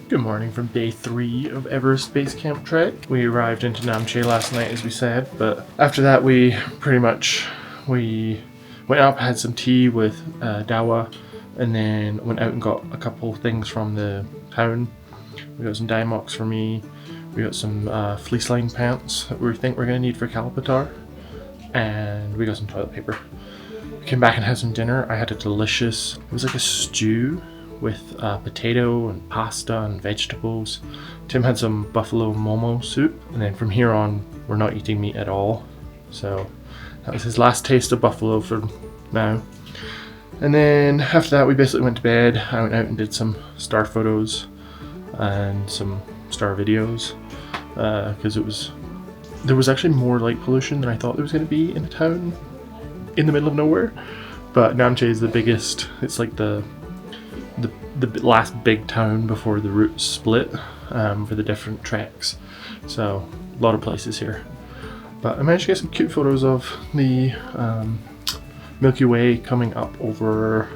Good morning from day 3 of Everest Base Camp trek. We arrived into Namche last night as we said, but after that we went up, had some tea with Dawa, and then went out and got a couple things from the town. We got some Diamox for me, we got some fleece lined pants that we think we're going to need for Kalapatar, and we got some toilet paper. We came back and had some dinner. I had a delicious, it was like a stew with potato and pasta and vegetables. Tim had some buffalo momo soup, and then from here on we're not eating meat at all. So that was his last taste of buffalo for now. And then after that we basically went to bed. I went out and did some star photos and some star videos because there was actually more light pollution than I thought there was going to be in a town in the middle of nowhere. But Namche is the biggest. It's like the last big town before the routes split for the different treks. So a lot of places here. But I managed to get some cute photos of the Milky Way coming up over,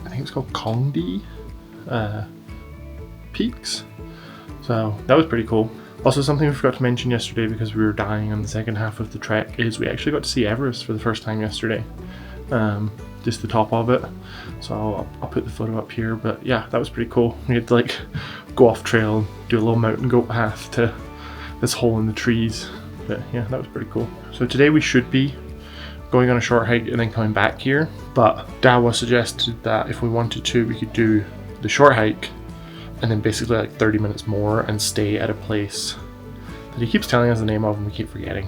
I think it's called Kongdi peaks. So that was pretty cool. Also, something we forgot to mention yesterday because we were dying on the second half of the trek is we actually got to see Everest for the first time yesterday. Just the top of it. So I'll put the photo up here, but yeah, that was pretty cool. We had to like go off trail and do a little mountain goat path to this hole in the trees. But yeah, that was pretty cool. So today we should be going on a short hike and then coming back here, but Dawa suggested that if we wanted to, we could do the short hike and then basically like 30 minutes more and stay at a place that he keeps telling us the name of and we keep forgetting.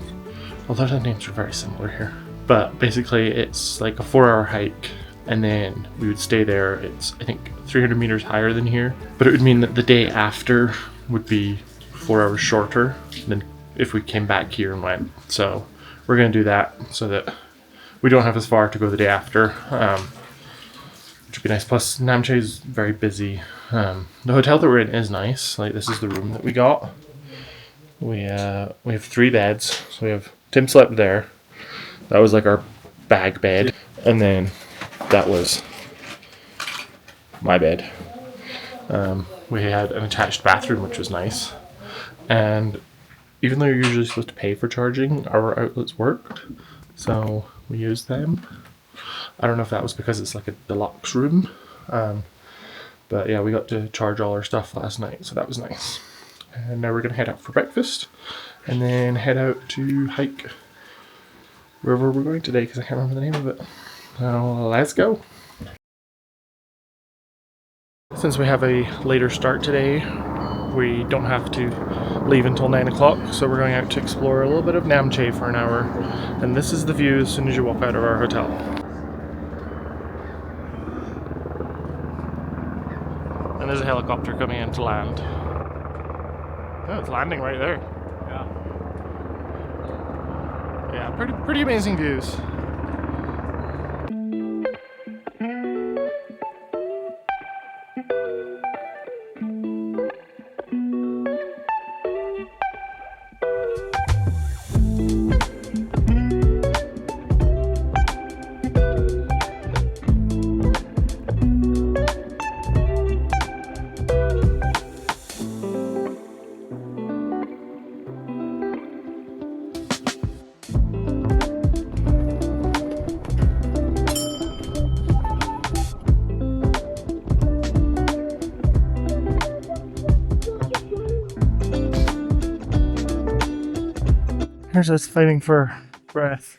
Although the names are very similar here. But basically it's like a 4-hour hike and then we would stay there. It's I think 300 meters higher than here, but it would mean that the day after would be 4 hours shorter than if we came back here and went. So we're going to do that so that we don't have as far to go the day after, which would be nice. Plus Namche is very busy. The hotel that we're in is nice. Like, this is the room that we got. We have 3 beds. So we have Tim slept there. That was like our bag bed, and then that was my bed. We had an attached bathroom, which was nice, and even though you're usually supposed to pay for charging, our outlets worked, so we used them. I don't know if that was because it's like a deluxe room, but yeah, we got to charge all our stuff last night, so that was nice. And now we're gonna head out for breakfast and then head out to hike wherever we're going today, because I can't remember the name of it. So let's go. Since we have a later start today, we don't have to leave until 9 o'clock, so we're going out to explore a little bit of Namche for an hour. And this is the view as soon as you walk out of our hotel. And there's a helicopter coming in to land. Oh, it's landing right there. Yeah, pretty amazing views. Here's us fighting for breath.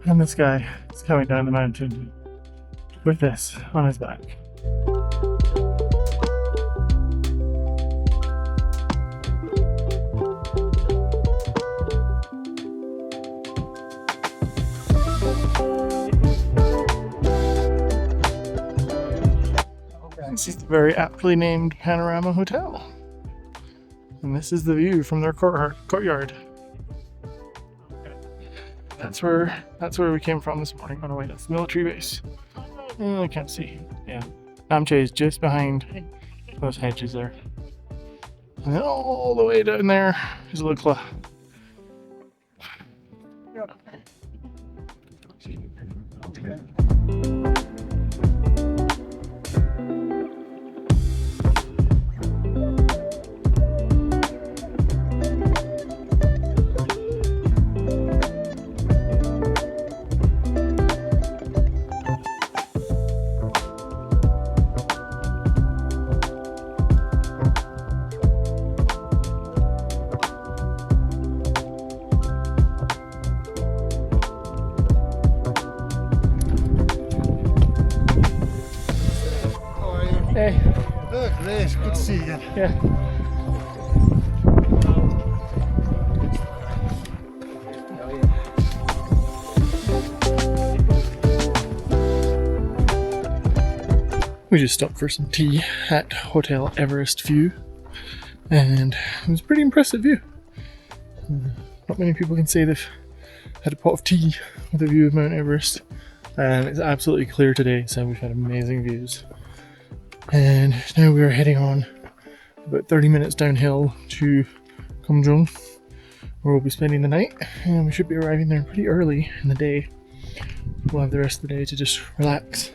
And this guy is coming down the mountain with this on his back. This is the very aptly named Panorama Hotel. And this is the view from their courtyard. That's where we came from this morning. Oh no, wait, that's the military base. I can't see. Yeah, Namche is just behind those hedges there. And then all the way down there is Lukla. see you again. Yeah. We just stopped for some tea at Hotel Everest View, and it was a pretty impressive view. Not many people can say they've had a pot of tea with a view of Mount Everest, and it's absolutely clear today, so we've had amazing views. And now we are heading on about 30 minutes downhill to Khumbu, where we'll be spending the night, and we should be arriving there pretty early in the day. We'll have the rest of the day to just relax,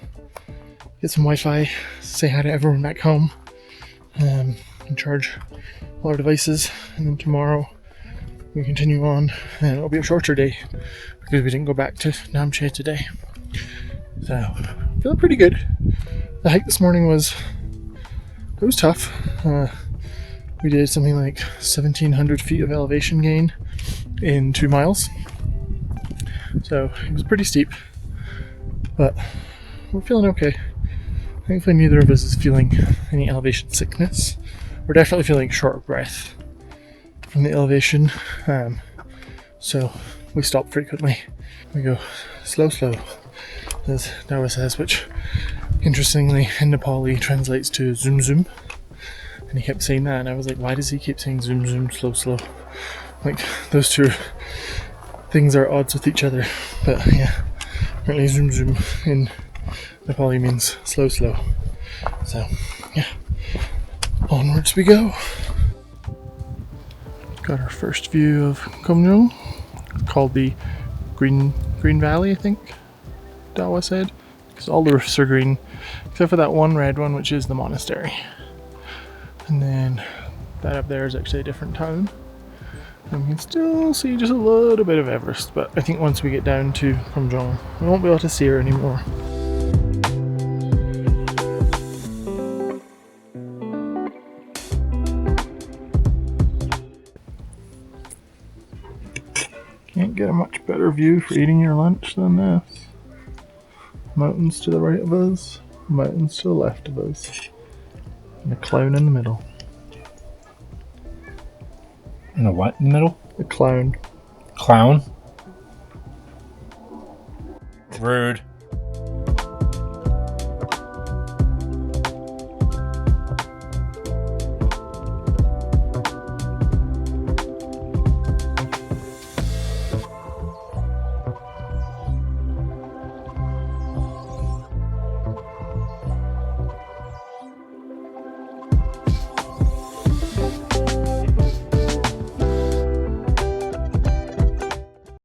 get some Wi-Fi, say hi to everyone back home, and charge all our devices, and then tomorrow we continue on, and it'll be a shorter day because we didn't go back to Namche today. So, feeling pretty good. The hike this morning was tough. We did something like 1,700 feet of elevation gain in 2 miles. So it was pretty steep, but we're feeling okay. Thankfully neither of us is feeling any elevation sickness. We're definitely feeling short of breath from the elevation, so we stop frequently. We go slow, as Dawa says, which interestingly in Nepali translates to zoom zoom. And he kept saying that, and I was like, why does he keep saying zoom zoom, slow? Like, those two things are at odds with each other. But yeah, apparently zoom zoom in Nepali means slow. So yeah, onwards we go. Got our first view of Khumbu, called the Green Valley, I think Dawa said, because all the roofs are green except for that one red one, which is the monastery. And then that up there is actually a different town. And we can still see just a little bit of Everest, but I think once we get down to Khumbu, we won't be able to see her anymore. Can't get a much better view for eating your lunch than this. Mountains to the right of us, mountains to the left of us, and a clown in the middle. And a what in the middle? A clown. Clown? Rude.